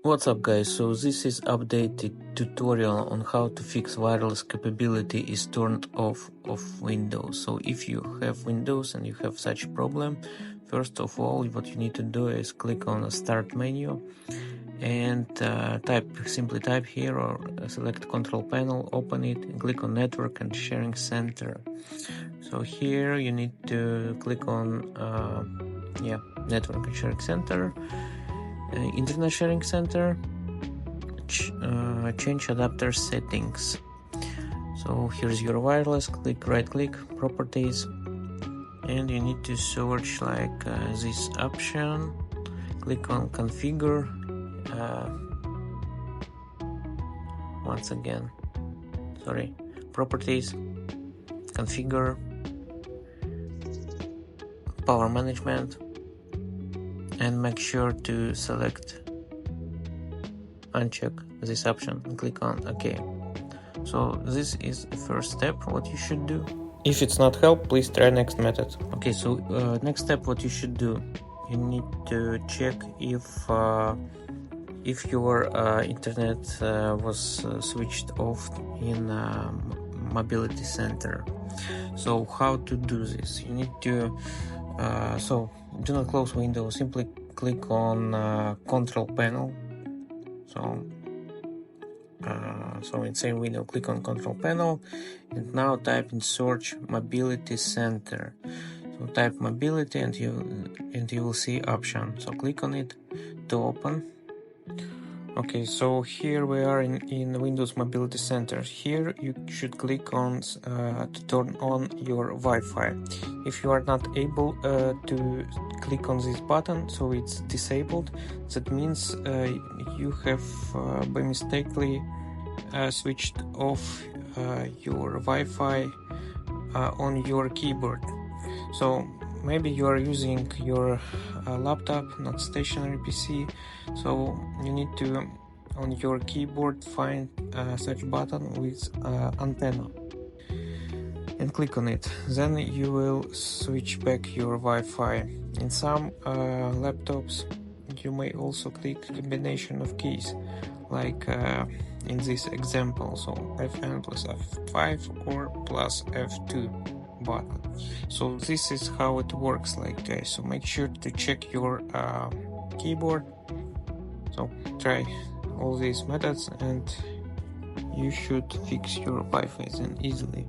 What's up guys, so this is updated tutorial on how to fix wireless capability is turned off of Windows. So if you have Windows and you have such problem, first of all what you need to do is click on the start menu and simply type here or select control panel, open it and click on network and sharing center. So here you need to click on network and sharing center, internet sharing center, change adapter settings. So here's your wireless, right click properties, and you need to search like this option, click on configure, once again, properties, configure, power management, and make sure to uncheck this option and click on OK. So this is the first step what you should do. If it's not help, please try next method. Okay, so next step what you should do, you need to check if your internet was switched off in mobility center. So how to do this? You need to so do not close Windows, simply click on control panel. So in same window, click on control panel and now type in search mobility center. So type mobility and you will see option. So click on it to open. Okay, so here we are in Windows Mobility Center. Here you should click on to turn on your Wi-Fi. If you are not able to click on this button, so it's disabled, that means you have by mistakenly switched off your Wi-Fi on your keyboard. So maybe you are using your laptop, not stationary PC, so you need to on your keyboard find such button with antenna and click on it. Then you will switch back your Wi-Fi. In some laptops you may also click combination of keys, like in this example, so Fn plus F5 or plus F2 button. So this is how it works, like guys. So make sure to check your keyboard. So try all these methods and you should fix your Wi-Fi then easily.